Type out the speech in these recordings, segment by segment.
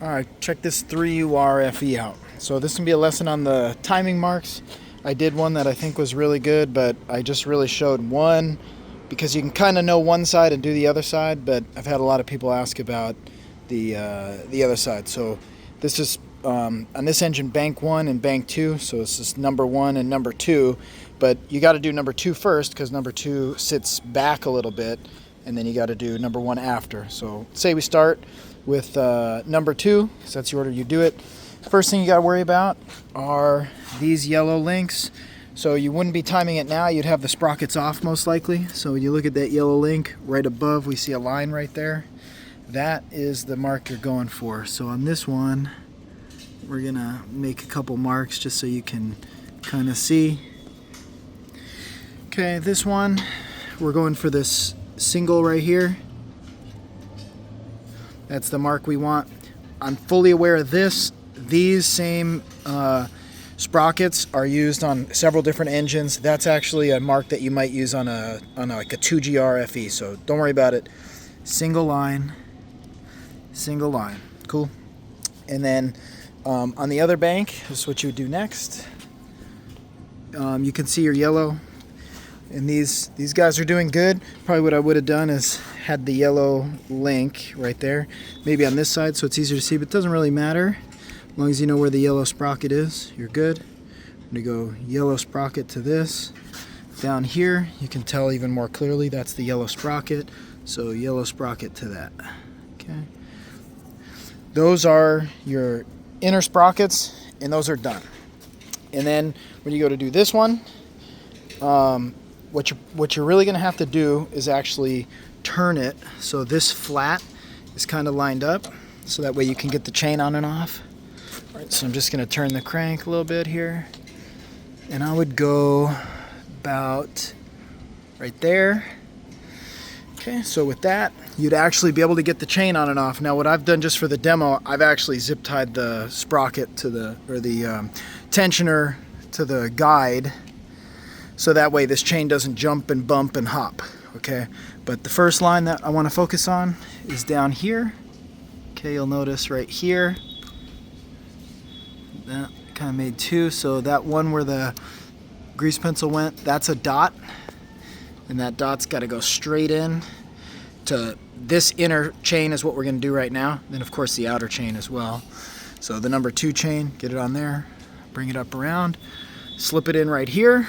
Alright, check this 3UR-FE out. So this can be a lesson on the timing marks. I did one that I think was really good, but I just really showed one because you can kind of know one side and do the other side, but I've had a lot of people ask about the other side. So this is on this engine bank 1 and bank 2, so this is number 1 and number 2, but you got to do number 2 first because number 2 sits back a little bit, and then you got to do number 1 after. So say we start with number 2, because that's the order you do it. First thing you got to worry about are these yellow links. So you wouldn't be timing it now, you'd have the sprockets off most likely. So when you look at that yellow link right above, we see a line right there. That is the mark you're going for. So on this one, we're gonna make a couple marks just so you can kind of see. Okay, this one, we're going for this single right here. That's the mark we want. I'm fully aware of this. These same sprockets are used on several different engines. That's actually a mark that you might use on like a 2UR-FE. So don't worry about it. Single line, cool. And then on the other bank, this is what you would do next. You can see your yellow, and these guys are doing good. Probably what I would have done is had the yellow link right there, maybe on this side so it's easier to see, but it doesn't really matter. As long as you know where the yellow sprocket is, you're good. I'm going to go yellow sprocket to this. Down here, you can tell even more clearly that's the yellow sprocket, so yellow sprocket to that. Okay. Those are your inner sprockets, and those are done. And then when you go to do this one, what you're really going to have to do is actually turn it so this flat is kind of lined up, so that way you can get the chain on and off. All right, so I'm just going to turn the crank a little bit here, and I would go about right there. Okay, so with that, you'd actually be able to get the chain on and off. Now what I've done just for the demo, I've actually zip tied the sprocket to the tensioner to the guide, so that way this chain doesn't jump and bump and hop. Okay, but the first line that I want to focus on is down here. Okay, you'll notice right here that kind of made 2, so that one where the grease pencil went, that's a dot, and that dot's got to go straight in to this inner chain is what we're going to do right now, then of course the outer chain as well. So the number 2 chain, get it on there, bring it up around, slip it in right here,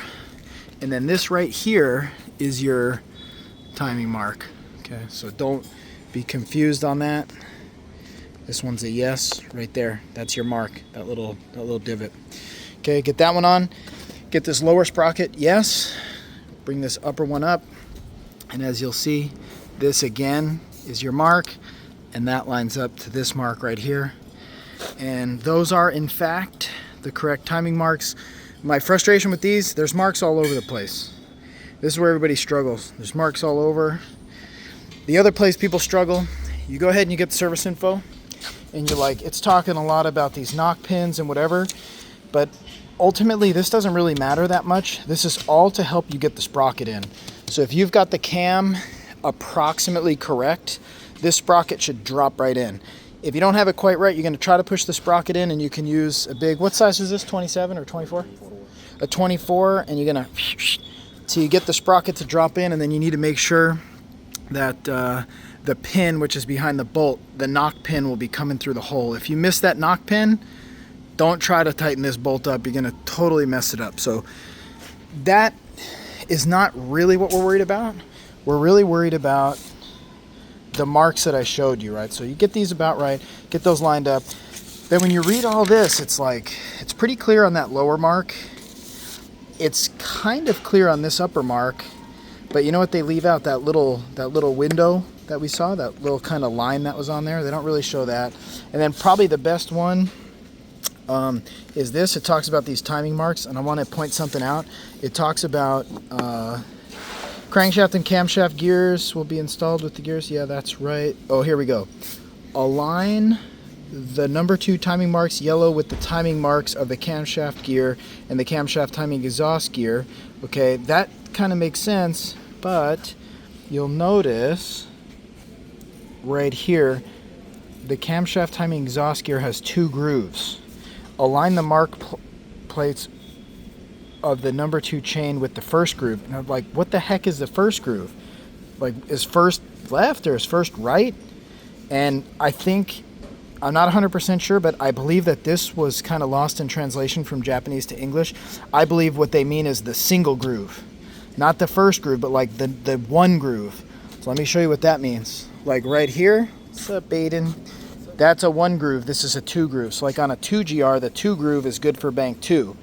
and then this right here is your timing mark. Okay, so don't be confused on that. This one's a yes right there. That's your mark, that little divot. Okay, get that one on. Get this lower sprocket, yes. Bring this upper one up, and as you'll see, this again is your mark, and that lines up to this mark right here. And those are in fact the correct timing marks. My frustration with these, there's marks all over the place. This is where everybody struggles. There's marks all over. The other place people struggle, you go ahead and you get the service info, and you're like, it's talking a lot about these knock pins and whatever, but ultimately this doesn't really matter that much. This is all to help you get the sprocket in. So if you've got the cam approximately correct, this sprocket should drop right in. If you don't have it quite right, you're going to try to push the sprocket in, and you can use a big, what size is this, 27 or 24? A 24, and you're going to, so you get the sprocket to drop in, and then you need to make sure that the pin, which is behind the bolt, the knock pin will be coming through the hole. If you miss that knock pin, don't try to tighten this bolt up. You're going to totally mess it up. So that is not really what we're worried about. We're really worried about the marks that I showed you, right? So you get these about right, get those lined up. Then when you read all this, it's like, it's pretty clear on that lower mark. It's kind of clear on this upper mark, but you know what they leave out? That little window that we saw, that little kind of line that was on there. They don't really show that. And then probably the best one is this. It talks about these timing marks, and I want to point something out. It talks about crankshaft and camshaft gears will be installed with the gears. Yeah, that's right. Oh, here we go. Align the number 2 timing marks yellow with the timing marks of the camshaft gear and the camshaft timing exhaust gear. Okay, that kind of makes sense, but you'll notice right here the camshaft timing exhaust gear has 2 grooves. Align the mark plates of the number 2 chain with the first groove. And I'm like, what the heck is the first groove? Like, is first left or is first right? And I think, I'm not 100% sure, but I believe that this was kind of lost in translation from Japanese to English. I believe what they mean is the single groove. Not the first groove, but like the one groove. So let me show you what that means. Like right here, what's up, Baden? That's a 1 groove. This is a 2 groove. So like on a 2GR, the 2 groove is good for bank 2,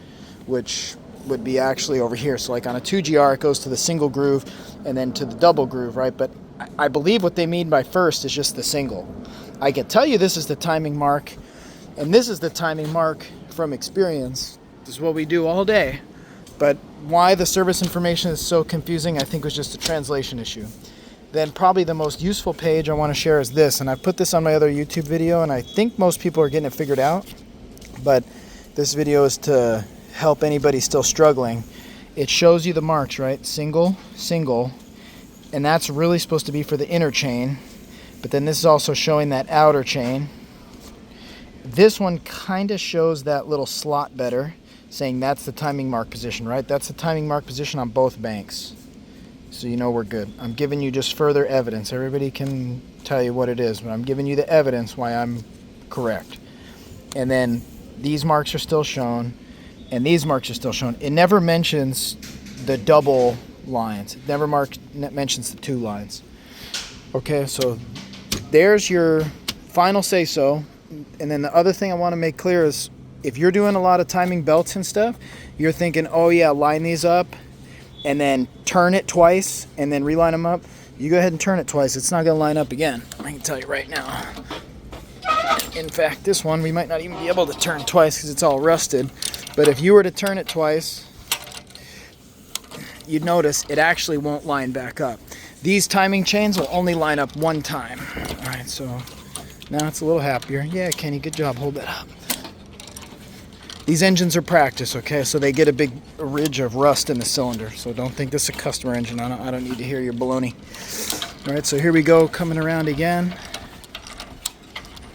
which would be actually over here. So like on a 2GR, it goes to the single groove and then to the double groove, right? But I believe what they mean by first is just the single. I can tell you this is the timing mark, and this is the timing mark from experience. This is what we do all day. But why the service information is so confusing, I think was just a translation issue. Then probably the most useful page I want to share is this, and I put this on my other YouTube video, and I think most people are getting it figured out. But this video is to help anybody still struggling. It shows you the marks, right? Single, single, and that's really supposed to be for the inner chain. But then this is also showing that outer chain. This one kind of shows that little slot better, saying that's the timing mark position, right? That's the timing mark position on both banks. So you know we're good. I'm giving you just further evidence. Everybody can tell you what it is, but I'm giving you the evidence why I'm correct. And then these marks are still shown, and these marks are still shown. It never mentions the double lines. It never mentions the 2 lines. Okay, so there's your final say-so. And then the other thing I want to make clear is if you're doing a lot of timing belts and stuff, you're thinking, oh yeah, line these up and then turn it twice and then reline them up. You go ahead and turn it twice. It's not going to line up again. I can tell you right now. In fact, this one we might not even be able to turn twice because it's all rusted. But if you were to turn it twice, you'd notice it actually won't line back up. These timing chains will only line up 1 time. All right, so now it's a little happier. Yeah, Kenny, good job. Hold that up. These engines are practice, okay? So they get a big ridge of rust in the cylinder. So don't think this is a customer engine. I don't need to hear your baloney. All right, so here we go, coming around again.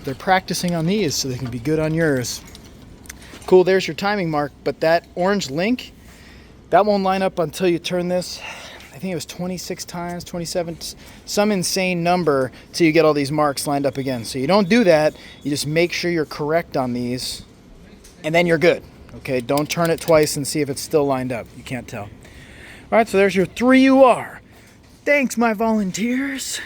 They're practicing on these so they can be good on yours. Cool, there's your timing mark, but that orange link, that won't line up until you turn this. I think it was 26 times, 27, some insane number till you get all these marks lined up again. So you don't do that. You just make sure you're correct on these, and then you're good. Okay, don't turn it twice and see if it's still lined up. You can't tell. All right, so there's your 3UR. Thanks, my volunteers.